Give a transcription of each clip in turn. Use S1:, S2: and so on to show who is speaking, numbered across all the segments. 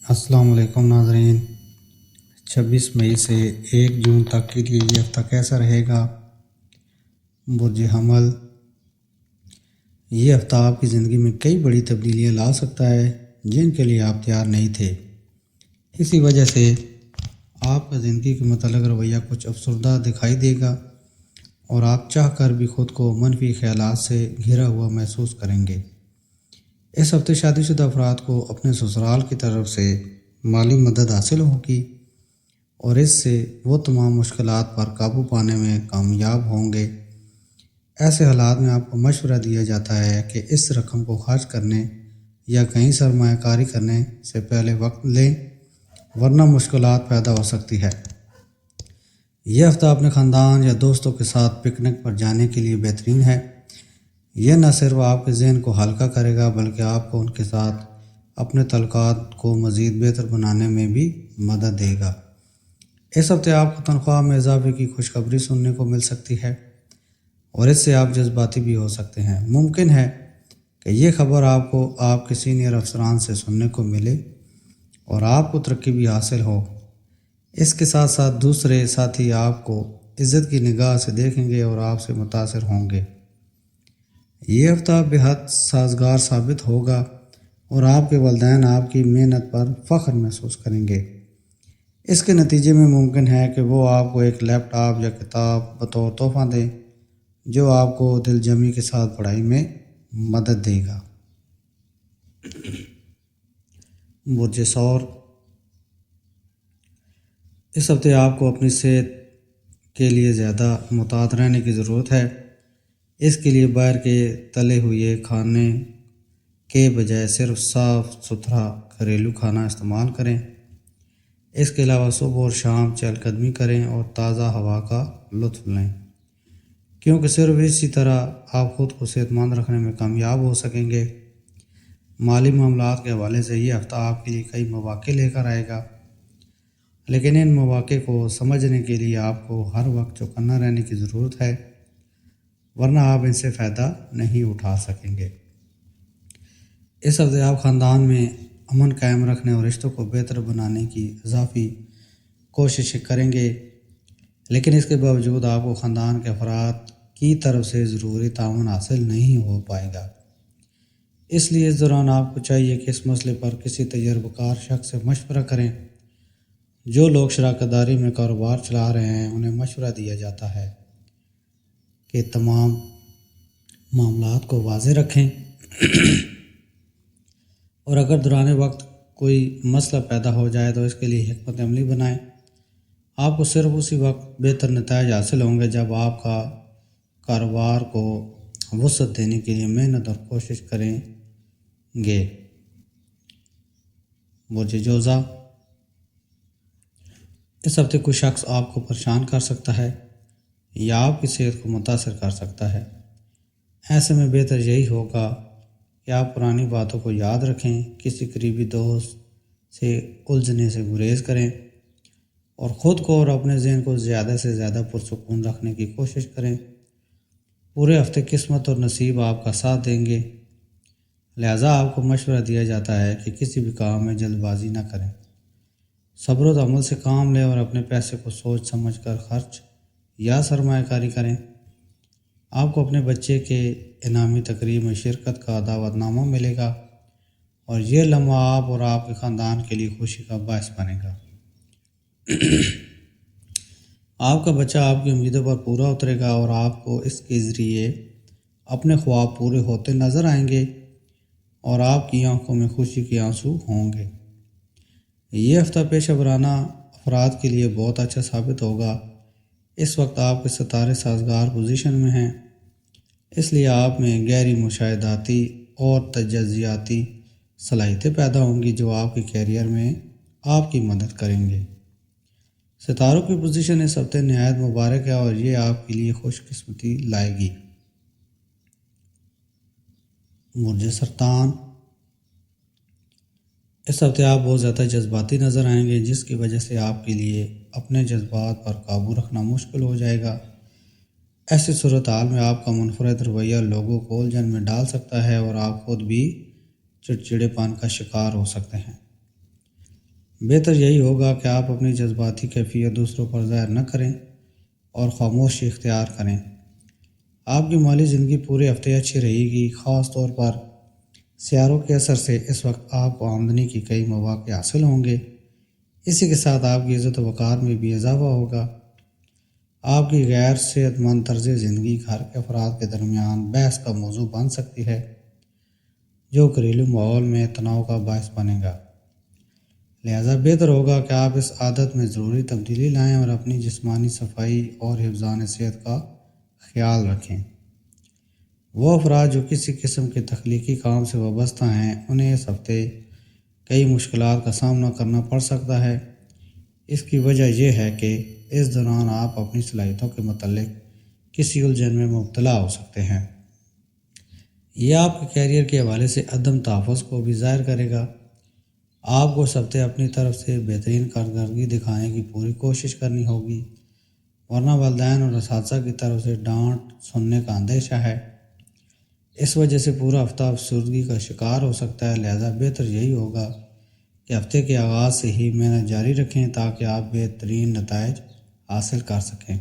S1: السلام علیکم ناظرین۔ 26 مئی سے 1 جون تک کے لیے یہ ہفتہ کیسا رہے گا؟ برج حمل، یہ ہفتہ آپ کی زندگی میں کئی بڑی تبدیلیاں لا سکتا ہے جن کے لیے آپ تیار نہیں تھے۔ اسی وجہ سے آپ کا زندگی کے متعلق رویہ کچھ افسردہ دکھائی دے گا اور آپ چاہ کر بھی خود کو منفی خیالات سے گھرا ہوا محسوس کریں گے۔ اس ہفتے شادی شدہ افراد کو اپنے سسرال کی طرف سے مالی مدد حاصل ہوگی اور اس سے وہ تمام مشکلات پر قابو پانے میں کامیاب ہوں گے۔ ایسے حالات میں آپ کو مشورہ دیا جاتا ہے کہ اس رقم کو خرچ کرنے یا کہیں سرمایہ کاری کرنے سے پہلے وقت لیں، ورنہ مشکلات پیدا ہو سکتی ہے۔ یہ ہفتہ اپنے خاندان یا دوستوں کے ساتھ پکنک پر جانے کے لیے بہترین ہے۔ یہ نہ صرف آپ کے ذہن کو ہلکا کرے گا بلکہ آپ کو ان کے ساتھ اپنے تعلقات کو مزید بہتر بنانے میں بھی مدد دے گا۔ اس ہفتے آپ کو تنخواہ میں اضافے کی خوشخبری سننے کو مل سکتی ہے اور اس سے آپ جذباتی بھی ہو سکتے ہیں۔ ممکن ہے کہ یہ خبر آپ کو آپ کے سینئر افسران سے سننے کو ملے اور آپ کو ترقی بھی حاصل ہو۔ اس کے ساتھ ساتھ دوسرے ساتھی آپ کو عزت کی نگاہ سے دیکھیں گے اور آپ سے متاثر ہوں گے۔ یہ ہفتہ بے حد سازگار ثابت ہوگا اور آپ کے والدین آپ کی محنت پر فخر محسوس کریں گے۔ اس کے نتیجے میں ممکن ہے کہ وہ آپ کو ایک لیپ ٹاپ یا کتاب بطور تحفہ دیں جو آپ کو دل جمعی کے ساتھ پڑھائی میں مدد دے گا۔ برج ثور، اس ہفتے آپ کو اپنی صحت کے لیے زیادہ محتاط رہنے کی ضرورت ہے۔ اس کے لیے باہر کے تلے ہوئے کھانے کے بجائے صرف صاف ستھرا گھریلو کھانا استعمال کریں۔ اس کے علاوہ صبح اور شام چہل قدمی کریں اور تازہ ہوا کا لطف لیں، کیونکہ صرف اسی طرح آپ خود کو صحت مند رکھنے میں کامیاب ہو سکیں گے۔ مالی معاملات کے حوالے سے یہ ہفتہ آپ کے لیے کئی مواقع لے کر آئے گا، لیکن ان مواقع کو سمجھنے کے لیے آپ کو ہر وقت چوکنا رہنے کی ضرورت ہے، ورنہ آپ ان سے فائدہ نہیں اٹھا سکیں گے۔ اس ہفتے آپ خاندان میں امن قائم رکھنے اور رشتوں کو بہتر بنانے کی اضافی کوشش کریں گے، لیکن اس کے باوجود آپ کو خاندان کے افراد کی طرف سے ضروری تعاون حاصل نہیں ہو پائے گا۔ اس لیے اس دوران آپ کو چاہیے کہ اس مسئلے پر کسی تجربہ کار شخص سے مشورہ کریں۔ جو لوگ شراکت داری میں کاروبار چلا رہے ہیں انہیں مشورہ دیا جاتا ہے کہ تمام معاملات کو واضح رکھیں اور اگر دوران وقت کوئی مسئلہ پیدا ہو جائے تو اس کے لیے حکمت عملی بنائیں۔ آپ کو صرف اسی وقت بہتر نتائج حاصل ہوں گے جب آپ کا کاروبار کو وسعت دینے کے لیے محنت اور کوشش کریں گے۔ برج جوزا، اس ہفتے کوئی شخص آپ کو پریشان کر سکتا ہے یا آپ کی صحت کو متاثر کر سکتا ہے۔ ایسے میں بہتر یہی ہوگا کہ آپ پرانی باتوں کو یاد رکھیں، کسی قریبی دوست سے الجھنے سے گریز کریں اور خود کو اور اپنے ذہن کو زیادہ سے زیادہ پرسکون رکھنے کی کوشش کریں۔ پورے ہفتے قسمت اور نصیب آپ کا ساتھ دیں گے، لہٰذا آپ کو مشورہ دیا جاتا ہے کہ کسی بھی کام میں جلد بازی نہ کریں، صبر و تحمل سے کام لیں اور اپنے پیسے کو سوچ سمجھ کر خرچ یا سرمایہ کاری کریں۔ آپ کو اپنے بچے کے انعامی تقریب میں شرکت کا دعوت نامہ ملے گا اور یہ لمحہ آپ اور آپ کے خاندان کے لیے خوشی کا باعث بنے گا۔ آپ کا بچہ آپ کی امیدوں پر پورا اترے گا اور آپ کو اس کے ذریعے اپنے خواب پورے ہوتے نظر آئیں گے اور آپ کی آنکھوں میں خوشی کے آنسو ہوں گے۔ یہ ہفتہ پیشہ ورانہ افراد کے لیے بہت اچھا ثابت ہوگا۔ اس وقت آپ کے ستارے سازگار پوزیشن میں ہیں، اس لیے آپ میں گہری مشاہداتی اور تجزیاتی صلاحیتیں پیدا ہوں گی جو آپ کے کیریئر میں آپ کی مدد کریں گے۔ ستاروں کی پوزیشن اس ہفتے نہایت مبارک ہے اور یہ آپ کے لیے خوش قسمتی لائے گی۔ برج سرطان، اس ہفتے آپ بہت زیادہ جذباتی نظر آئیں گے جس کی وجہ سے آپ کے لیے اپنے جذبات پر قابو رکھنا مشکل ہو جائے گا۔ ایسی صورتحال میں آپ کا منفرد رویہ لوگوں کو الجھن میں ڈال سکتا ہے اور آپ خود بھی چڑچڑے پن کا شکار ہو سکتے ہیں۔ بہتر یہی ہوگا کہ آپ اپنی جذباتی کیفیت دوسروں پر ظاہر نہ کریں اور خاموشی اختیار کریں۔ آپ کی مالی زندگی پورے ہفتے اچھی رہے گی، خاص طور پر سیاروں کے اثر سے اس وقت آپ کو آمدنی کی کئی مواقع حاصل ہوں گے۔ اسی کے ساتھ آپ کی عزت و وقار میں بھی اضافہ ہوگا۔ آپ کی غیر صحت مند طرز زندگی گھر کے افراد کے درمیان بحث کا موضوع بن سکتی ہے، جو گھریلو ماحول میں تناؤ کا باعث بنے گا۔ لہذا بہتر ہوگا کہ آپ اس عادت میں ضروری تبدیلی لائیں اور اپنی جسمانی صفائی اور حفظان صحت کا خیال رکھیں۔ وہ افراد جو کسی قسم کے تخلیقی کام سے وابستہ ہیں، انہیں اس ہفتے کئی مشکلات کا سامنا کرنا پڑ سکتا ہے۔ اس کی وجہ یہ ہے کہ اس دوران آپ اپنی صلاحیتوں کے متعلق کسی الجھن میں مبتلا ہو سکتے ہیں۔ یہ آپ کے کیریئر کے حوالے سے عدم تحفظ کو بھی ظاہر کرے گا۔ آپ کو اس ہفتے اپنی طرف سے بہترین کارکردگی دکھانے کی پوری کوشش کرنی ہوگی، ورنہ والدین اور اساتذہ کی طرف سے ڈانٹ سننے کا اندیشہ ہے۔ اس وجہ سے پورا ہفتہ افسردگی کا شکار ہو سکتا ہے۔ لہذا بہتر یہی ہوگا کہ ہفتے کے آغاز سے ہی محنت جاری رکھیں تاکہ آپ بہترین نتائج حاصل کر سکیں۔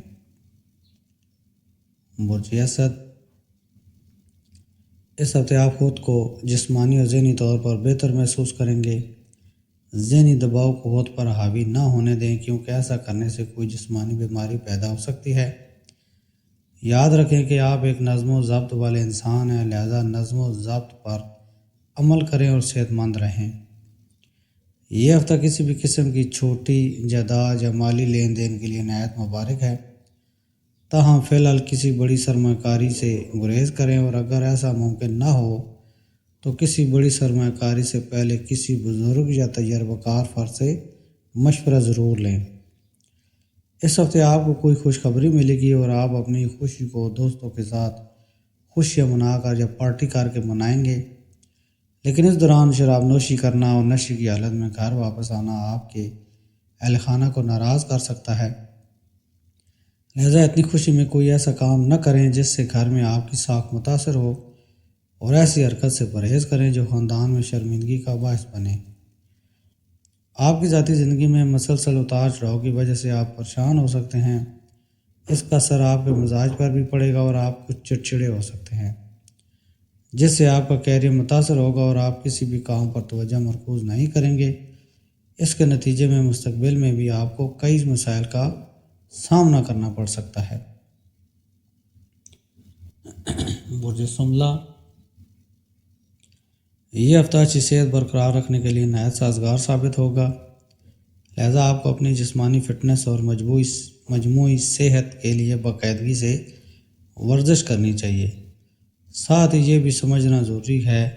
S1: برج اسد، اس ہفتے آپ خود کو جسمانی اور ذہنی طور پر بہتر محسوس کریں گے۔ ذہنی دباؤ کو خود پر حاوی نہ ہونے دیں، کیونکہ ایسا کرنے سے کوئی جسمانی بیماری پیدا ہو سکتی ہے۔ یاد رکھیں کہ آپ ایک نظم و ضبط والے انسان ہیں، لہذا نظم و ضبط پر عمل کریں اور صحت مند رہیں۔ یہ ہفتہ کسی بھی قسم کی چھوٹی جائیداد یا مالی لین دین کے لیے نہایت مبارک ہے، تاہم فی الحال کسی بڑی سرمایہ کاری سے گریز کریں، اور اگر ایسا ممکن نہ ہو تو کسی بڑی سرمایہ کاری سے پہلے کسی بزرگ یا تجربہ کار فرد سے مشورہ ضرور لیں۔ اس ہفتے آپ کو کوئی خوشخبری ملے گی اور آپ اپنی خوشی کو دوستوں کے ساتھ خوشیاں منا کر یا پارٹی کر کے منائیں گے، لیکن اس دوران شراب نوشی کرنا اور نشے کی حالت میں گھر واپس آنا آپ کے اہل خانہ کو ناراض کر سکتا ہے۔ لہذا اتنی خوشی میں کوئی ایسا کام نہ کریں جس سے گھر میں آپ کی ساکھ متاثر ہو، اور ایسی حرکت سے پرہیز کریں جو خاندان میں شرمندگی کا باعث بنے۔ آپ کی ذاتی زندگی میں مسلسل اتار چڑھاؤ کی وجہ سے آپ پریشان ہو سکتے ہیں۔ اس کا اثر آپ کے مزاج پر بھی پڑے گا اور آپ کچھ چڑچڑے ہو سکتے ہیں، جس سے آپ کا کیریئر متاثر ہوگا اور آپ کسی بھی کام پر توجہ مرکوز نہیں کریں گے۔ اس کے نتیجے میں مستقبل میں بھی آپ کو کئی مسائل کا سامنا کرنا پڑ سکتا ہے۔ برج سنبلہ، یہ ہفتہ اچھی صحت برقرار رکھنے کے لیے نہایت سازگار ثابت ہوگا، لہذا آپ کو اپنی جسمانی فٹنس اور مجموعی صحت کے لیے باقاعدگی سے ورزش کرنی چاہیے۔ ساتھ ہی یہ بھی سمجھنا ضروری ہے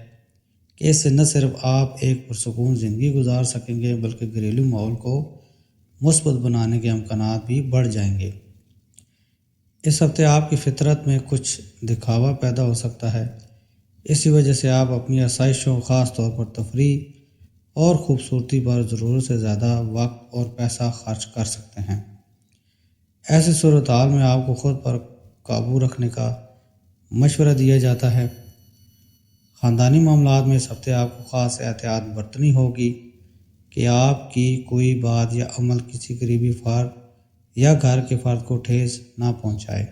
S1: کہ اس سے نہ صرف آپ ایک پرسکون زندگی گزار سکیں گے بلکہ گھریلو ماحول کو مثبت بنانے کے امکانات بھی بڑھ جائیں گے۔ اس ہفتے آپ کی فطرت میں کچھ دکھاوا پیدا ہو سکتا ہے، اسی وجہ سے آپ اپنی آسائشوں، خاص طور پر تفریح اور خوبصورتی پر ضرورت سے زیادہ وقت اور پیسہ خرچ کر سکتے ہیں۔ ایسی صورتحال میں آپ کو خود پر قابو رکھنے کا مشورہ دیا جاتا ہے۔ خاندانی معاملات میں اس ہفتے آپ کو خاص احتیاط برتنی ہوگی کہ آپ کی کوئی بات یا عمل کسی قریبی فرد یا گھر کے فرد کو ٹھیس نہ پہنچائے۔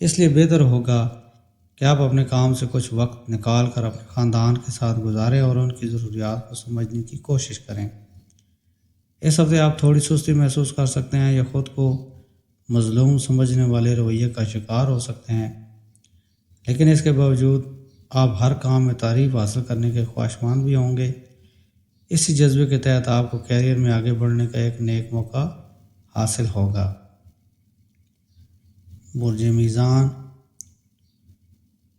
S1: اس لیے بہتر ہوگا کہ آپ اپنے کام سے کچھ وقت نکال کر اپنے خاندان کے ساتھ گزاریں اور ان کی ضروریات کو سمجھنے کی کوشش کریں۔ اس ہفتے آپ تھوڑی سستی محسوس کر سکتے ہیں یا خود کو مظلوم سمجھنے والے رویے کا شکار ہو سکتے ہیں، لیکن اس کے باوجود آپ ہر کام میں تعریف حاصل کرنے کے خواہشمند بھی ہوں گے۔ اسی جذبے کے تحت آپ کو کیریئر میں آگے بڑھنے کا ایک نیک موقع حاصل ہوگا۔ برج میزان،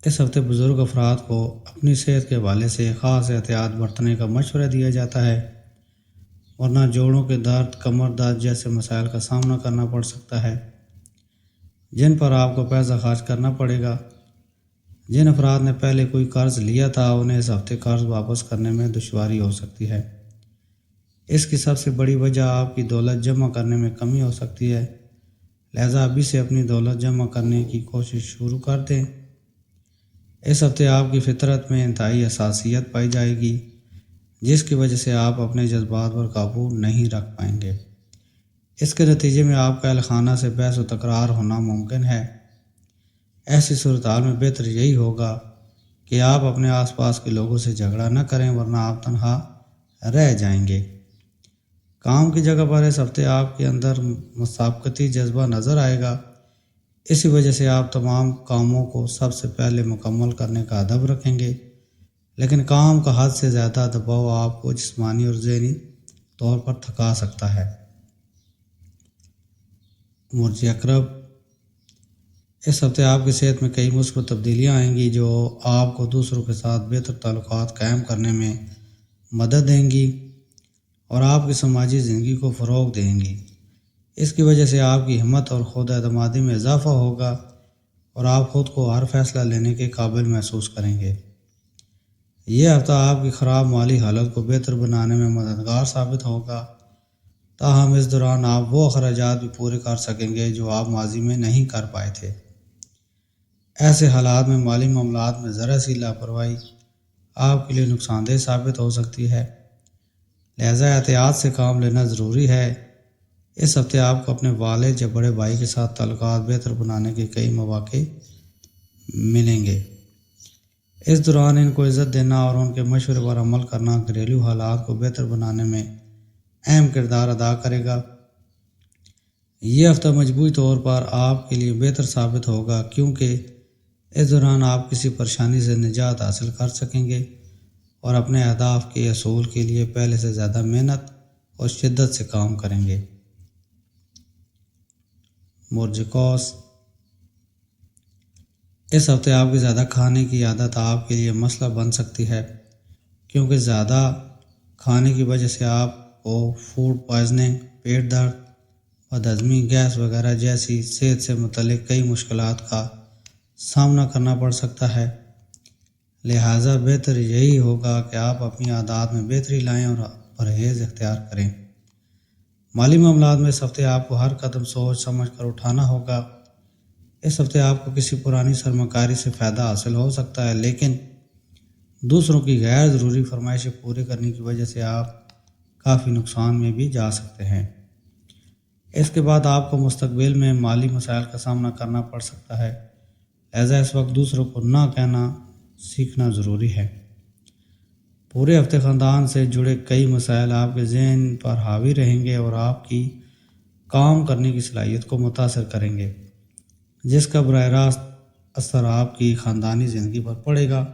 S1: اس ہفتے بزرگ افراد کو اپنی صحت کے حوالے سے خاص احتیاط برتنے کا مشورہ دیا جاتا ہے، ورنہ جوڑوں کے درد، کمر درد جیسے مسائل کا سامنا کرنا پڑ سکتا ہے جن پر آپ کو پیسہ خرچ کرنا پڑے گا۔ جن افراد نے پہلے کوئی قرض لیا تھا انہیں اس ہفتے قرض واپس کرنے میں دشواری ہو سکتی ہے۔ اس کی سب سے بڑی وجہ آپ کی دولت جمع کرنے میں کمی ہو سکتی ہے، لہذا ابھی سے اپنی دولت جمع کرنے کی کوشش شروع کر دیں۔ اس ہفتے آپ کی فطرت میں انتہائی حساسیت پائی جائے گی، جس کی وجہ سے آپ اپنے جذبات پر قابو نہیں رکھ پائیں گے۔ اس کے نتیجے میں آپ کا اہل خانہ سے بحث و تکرار ہونا ممکن ہے۔ ایسی صورتحال میں بہتر یہی ہوگا کہ آپ اپنے آس پاس کے لوگوں سے جھگڑا نہ کریں، ورنہ آپ تنہا رہ جائیں گے۔ کام کی جگہ پر اس ہفتے آپ کے اندر مسابقتی جذبہ نظر آئے گا۔ اسی وجہ سے آپ تمام کاموں کو سب سے پہلے مکمل کرنے کا ادب رکھیں گے، لیکن کام کا حد سے زیادہ دباؤ آپ کو جسمانی اور ذہنی طور پر تھکا سکتا ہے۔ برج عقرب، اس ہفتے آپ کی صحت میں کئی مثبت تبدیلیاں آئیں گی جو آپ کو دوسروں کے ساتھ بہتر تعلقات قائم کرنے میں مدد دیں گی اور آپ کی سماجی زندگی کو فروغ دیں گی۔ اس کی وجہ سے آپ کی ہمت اور خود اعتمادی میں اضافہ ہوگا اور آپ خود کو ہر فیصلہ لینے کے قابل محسوس کریں گے۔ یہ ہفتہ آپ کی خراب مالی حالت کو بہتر بنانے میں مددگار ثابت ہوگا، تاہم اس دوران آپ وہ اخراجات بھی پورے کر سکیں گے جو آپ ماضی میں نہیں کر پائے تھے۔ ایسے حالات میں مالی معاملات میں ذرا سی لاپرواہی آپ کے لیے نقصان دہ ثابت ہو سکتی ہے، لہذا احتیاط سے کام لینا ضروری ہے۔ اس ہفتے آپ کو اپنے والد یا بڑے بھائی کے ساتھ تعلقات بہتر بنانے کے کئی مواقع ملیں گے۔ اس دوران ان کو عزت دینا اور ان کے مشورے پر عمل کرنا گھریلو حالات کو بہتر بنانے میں اہم کردار ادا کرے گا۔ یہ ہفتہ مجموعی طور پر آپ کے لیے بہتر ثابت ہوگا کیونکہ اس دوران آپ کسی پریشانی سے نجات حاصل کر سکیں گے اور اپنے اہداف کے حصول کے لیے پہلے سے زیادہ محنت اور شدت سے کام کریں گے۔ برج قوس، اس ہفتے آپ کی زیادہ کھانے کی عادت آپ کے لیے مسئلہ بن سکتی ہے کیونکہ زیادہ کھانے کی وجہ سے آپ کو فوڈ پوائزننگ، پیٹ درد، بدہضمی، گیس وغیرہ جیسی صحت سے متعلق کئی مشکلات کا سامنا کرنا پڑ سکتا ہے۔ لہٰذا بہتر یہی ہوگا کہ آپ اپنی عادات میں بہتری لائیں اور پرہیز اختیار کریں۔ مالی معاملات میں اس ہفتے آپ کو ہر قدم سوچ سمجھ کر اٹھانا ہوگا۔ اس ہفتے آپ کو کسی پرانی سرمایہ کاری سے فائدہ حاصل ہو سکتا ہے، لیکن دوسروں کی غیر ضروری فرمائشیں پوری کرنے کی وجہ سے آپ کافی نقصان میں بھی جا سکتے ہیں۔ اس کے بعد آپ کو مستقبل میں مالی مسائل کا سامنا کرنا پڑ سکتا ہے، لہذا اس وقت دوسروں کو نہ کہنا سیکھنا ضروری ہے۔ پورے ہفتے خاندان سے جڑے کئی مسائل آپ کے ذہن پر حاوی رہیں گے اور آپ کی کام کرنے کی صلاحیت کو متاثر کریں گے، جس کا براہ راست اثر آپ کی خاندانی زندگی پر پڑے گا۔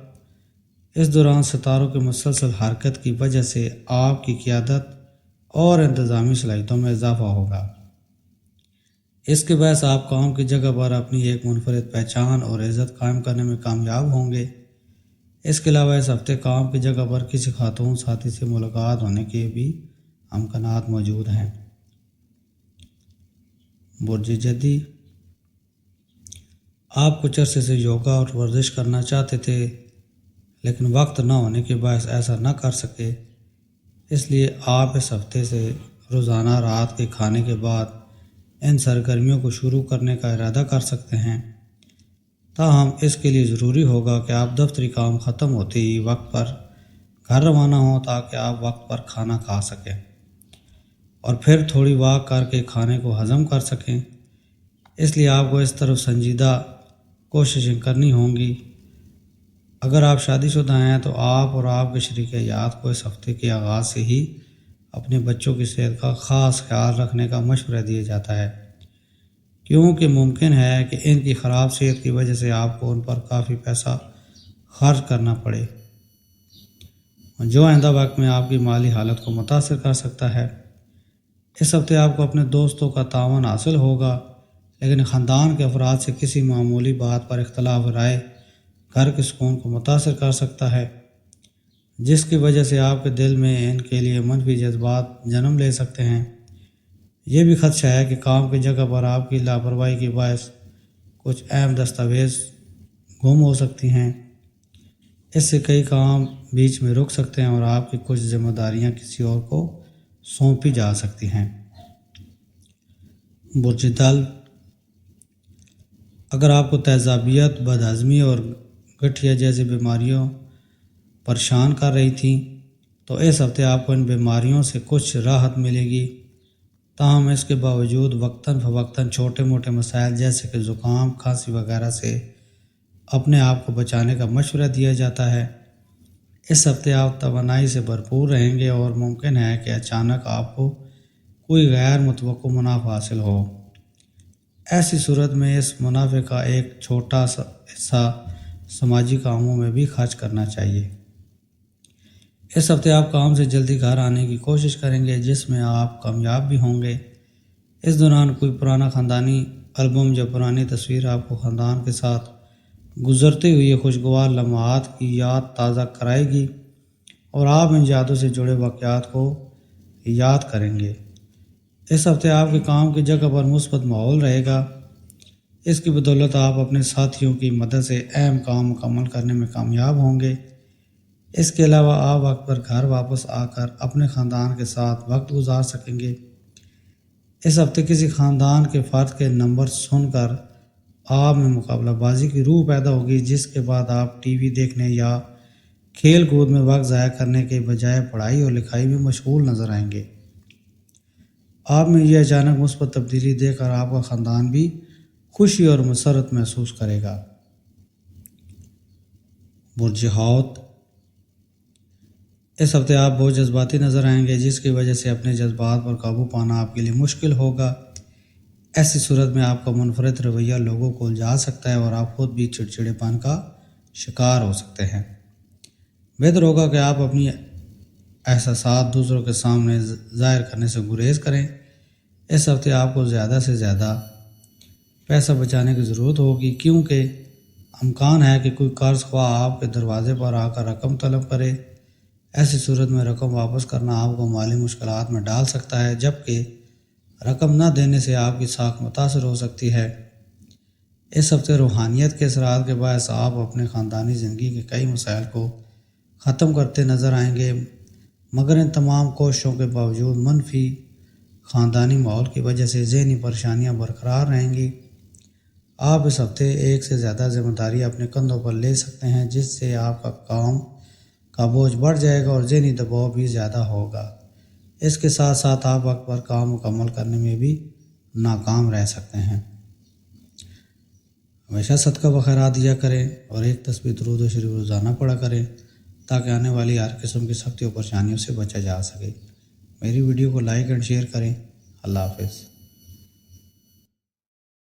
S1: اس دوران ستاروں کی مسلسل حرکت کی وجہ سے آپ کی قیادت اور انتظامی صلاحیتوں میں اضافہ ہوگا۔ اس کے باعث آپ کام کی جگہ پر اپنی ایک منفرد پہچان اور عزت قائم کرنے میں کامیاب ہوں گے۔ اس کے علاوہ اس ہفتے کام کی جگہ پر کسی خاتون ساتھی سے ملاقات ہونے کے بھی امکانات موجود ہیں۔ برج جدی، آپ کچھ عرصے سے یوگا اور ورزش کرنا چاہتے تھے لیکن وقت نہ ہونے کے باعث ایسا نہ کر سکے، اس لیے آپ اس ہفتے سے روزانہ رات کے کھانے کے بعد ان سرگرمیوں کو شروع کرنے کا ارادہ کر سکتے ہیں۔ تاہم اس کے لیے ضروری ہوگا کہ آپ دفتری کام ختم ہوتے ہی وقت پر گھر روانہ ہوں تاکہ آپ وقت پر کھانا کھا سکیں اور پھر تھوڑی واک کر کے کھانے کو ہضم کر سکیں۔ اس لیے آپ کو اس طرف سنجیدہ کوششیں کرنی ہوں گی۔ اگر آپ شادی شدہ ہیں تو آپ اور آپ کے شریک حیات کو اس ہفتے کے آغاز سے ہی اپنے بچوں کی صحت کا خاص خیال رکھنے کا مشورہ دیا جاتا ہے، کیونکہ ممکن ہے کہ ان کی خراب صحت کی وجہ سے آپ کو ان پر کافی پیسہ خرچ کرنا پڑے، جو آئندہ وقت میں آپ کی مالی حالت کو متاثر کر سکتا ہے۔ اس ہفتے آپ کو اپنے دوستوں کا تعاون حاصل ہوگا، لیکن خاندان کے افراد سے کسی معمولی بات پر اختلاف رائے گھر کے سکون کو متاثر کر سکتا ہے، جس کی وجہ سے آپ کے دل میں ان کے لیے منفی جذبات جنم لے سکتے ہیں۔ یہ بھی خدشہ ہے کہ کام کی جگہ پر آپ کی لاپرواہی کے باعث کچھ اہم دستاویز گم ہو سکتی ہیں۔ اس سے کئی کام بیچ میں رک سکتے ہیں اور آپ کی کچھ ذمہ داریاں کسی اور کو سونپی جا سکتی ہیں۔ برج دل، اگر آپ کو تیزابیت، بدہضمی اور گٹھیا جیسی بیماریوں پریشان کر رہی تھیں تو اس ہفتے آپ کو ان بیماریوں سے کچھ راحت ملے گی۔ تاہم اس کے باوجود وقتاً فوقتاً چھوٹے موٹے مسائل جیسے کہ زکام، کھانسی وغیرہ سے اپنے آپ کو بچانے کا مشورہ دیا جاتا ہے۔ اس ہفتے آپ توانائی سے بھرپور رہیں گے اور ممکن ہے کہ اچانک آپ کو کوئی غیر متوقع منافع حاصل ہو۔ ایسی صورت میں اس منافع کا ایک چھوٹا سا حصہ سماجی کاموں میں بھی خرچ کرنا چاہیے۔ اس ہفتے آپ کام سے جلدی گھر آنے کی کوشش کریں گے جس میں آپ کامیاب بھی ہوں گے۔ اس دوران کوئی پرانا خاندانی البم یا پرانی تصویر آپ کو خاندان کے ساتھ گزرتے ہوئے خوشگوار لمحات کی یاد تازہ کرائے گی اور آپ ان یادوں سے جڑے واقعات کو یاد کریں گے۔ اس ہفتے آپ کے کام کی جگہ پر مثبت ماحول رہے گا۔ اس کی بدولت آپ اپنے ساتھیوں کی مدد سے اہم کام مکمل کرنے میں کامیاب ہوں گے۔ اس کے علاوہ آپ وقت پر گھر واپس آ کر اپنے خاندان کے ساتھ وقت گزار سکیں گے۔ اس ہفتے کسی خاندان کے فرد کے نمبر سن کر آپ میں مقابلہ بازی کی روح پیدا ہوگی، جس کے بعد آپ ٹی وی دیکھنے یا کھیل کود میں وقت ضائع کرنے کے بجائے پڑھائی اور لکھائی میں مشغول نظر آئیں گے۔ آپ میں یہ اچانک مثبت تبدیلی دیکھ کر آپ کا خاندان بھی خوشی اور مسرت محسوس کرے گا۔ برج حوت، اس ہفتے آپ بہت جذباتی نظر آئیں گے جس کی وجہ سے اپنے جذبات پر قابو پانا آپ کے لیے مشکل ہوگا۔ ایسی صورت میں آپ کا منفرد رویہ لوگوں کو الجھا سکتا ہے اور آپ خود بھی چڑچڑے پن کا شکار ہو سکتے ہیں۔ بہتر ہوگا کہ آپ اپنی احساسات دوسروں کے سامنے ظاہر کرنے سے گریز کریں۔ اس ہفتے آپ کو زیادہ سے زیادہ پیسہ بچانے کی ضرورت ہوگی کیونکہ امکان ہے کہ کوئی قرض خواہ آپ کے دروازے پر آ کر رقم طلب کرے۔ ایسی صورت میں رقم واپس کرنا آپ کو مالی مشکلات میں ڈال سکتا ہے، جبکہ رقم نہ دینے سے آپ کی ساکھ متاثر ہو سکتی ہے۔ اس ہفتے روحانیت کے اثرات کے باعث آپ اپنے خاندانی زندگی کے کئی مسائل کو ختم کرتے نظر آئیں گے، مگر ان تمام کوششوں کے باوجود منفی خاندانی ماحول کی وجہ سے ذہنی پریشانیاں برقرار رہیں گی۔ آپ اس ہفتے ایک سے زیادہ ذمہ داری اپنے کندھوں پر لے سکتے ہیں جس سے آپ کا کام کا بوجھ بڑھ جائے گا اور ذہنی دباؤ بھی زیادہ ہوگا۔ اس کے ساتھ ساتھ آپ وقت پر کام مکمل کرنے میں بھی ناکام رہ سکتے ہیں۔ ہمیشہ صدقہ وخیرات دیا کریں اور ایک تسبیح درود و شریف روزانہ پڑھا کریں تاکہ آنے والی ہر قسم کی سختی اور پریشانیوں سے بچا جا سکے۔ میری ویڈیو کو لائک اینڈ شیئر کریں۔ اللہ حافظ۔